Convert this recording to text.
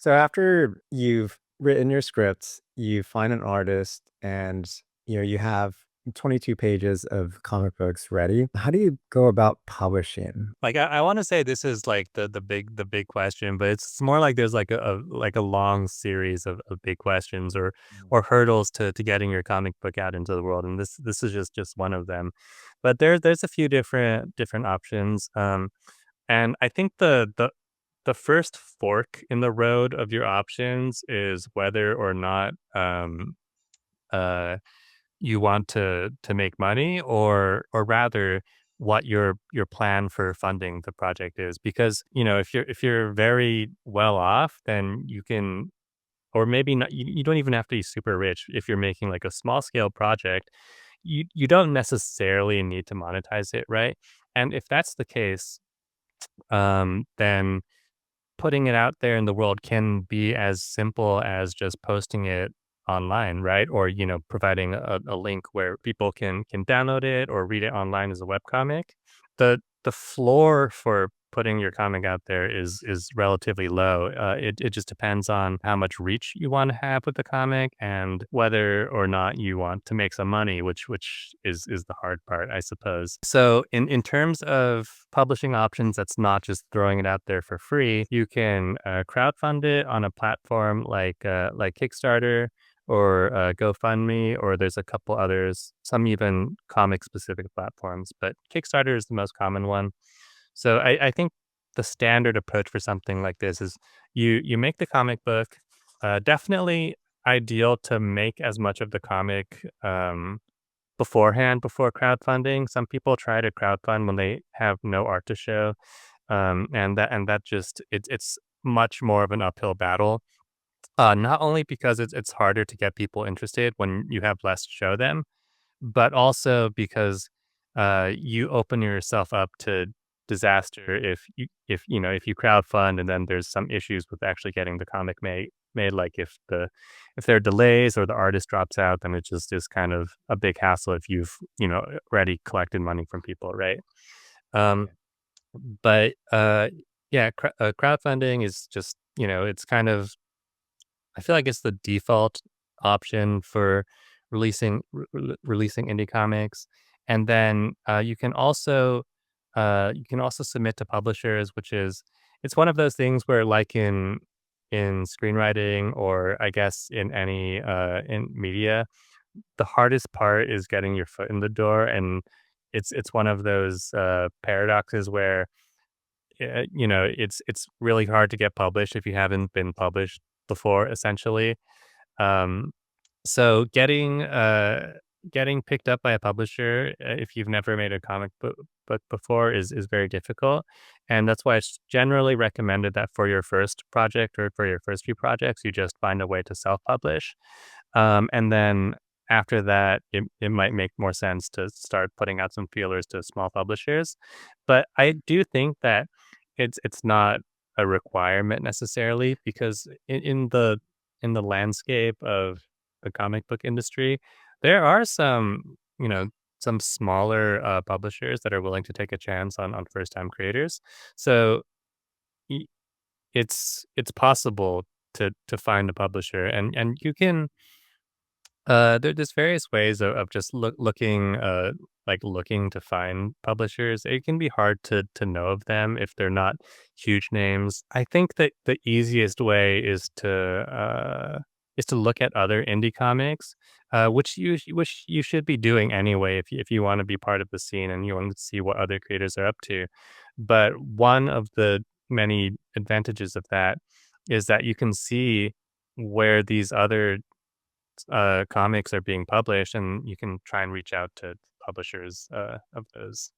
So after you've written your script, you find an artist and you have 22 pages of comic books ready. How do you go about publishing? Like, I wanna say this is, like, the big question, but it's more like there's, like, a long series of big questions or hurdles to getting your comic book out into the world, and this is just one of them. But there's a few different options, and I think the first fork in the road of your options is whether or not, uh you want to make money or rather what your plan for funding the project is because if you're very well off then you can or maybe not you don't even have to be super rich if you're making like a small scale project you don't necessarily need to monetize it, right? And if that's the case, then putting it out there in the world can be as simple as just posting it online, right? Or, providing a link where people can download it or read it online as a webcomic. The floor for putting your comic out there is relatively low. It just depends on how much reach you want to have with the comic and whether or not you want to make some money, which is the hard part, I suppose. So in terms of publishing options, that's not just throwing it out there for free. You can crowdfund it on a platform like Kickstarter or GoFundMe, or there's a couple others, some even comic specific platforms, but Kickstarter is the most common one. So I think the standard approach for something like this is you make the comic book. Definitely ideal to make as much of the comic beforehand before crowdfunding. Some people try to crowdfund when they have no art to show, and that just it's much more of an uphill battle. Not only because it's harder to get people interested when you have less to show them, but also because you open yourself up to disaster if you crowdfund and then there's some issues with actually getting the comic made, like if there are delays or the artist drops out, then it just is kind of a big hassle if you've already collected money from people, right? um but yeah, crowdfunding is just, it's kind of, I feel like it's the default option for releasing indie comics, and then you can also submit to publishers, which is it's one of those things where, like in screenwriting or I guess in any in media, the hardest part is getting your foot in the door, and it's one of those paradoxes where it's really hard to get published if you haven't been published before, essentially. Um, so getting picked up by a publisher, if you've never made a comic book before, is very difficult, and that's why it's generally recommended that for your first project or for your first few projects, you just find a way to self-publish, and then after that, it might make more sense to start putting out some feelers to small publishers. But I do think that it's not a requirement necessarily because in the landscape of the comic book industry, there are some smaller publishers that are willing to take a chance on first time creators. So y- it's possible to find a publisher, and you can there's various ways of just looking, like looking to find publishers. It can be hard to know of them if they're not huge names. I think that the easiest way is to look at other indie comics, which you should be doing anyway if you want to be part of the scene and you want to see what other creators are up to. But one of the many advantages of that is that you can see where these other comics are being published, and you can try and reach out to publishers of those.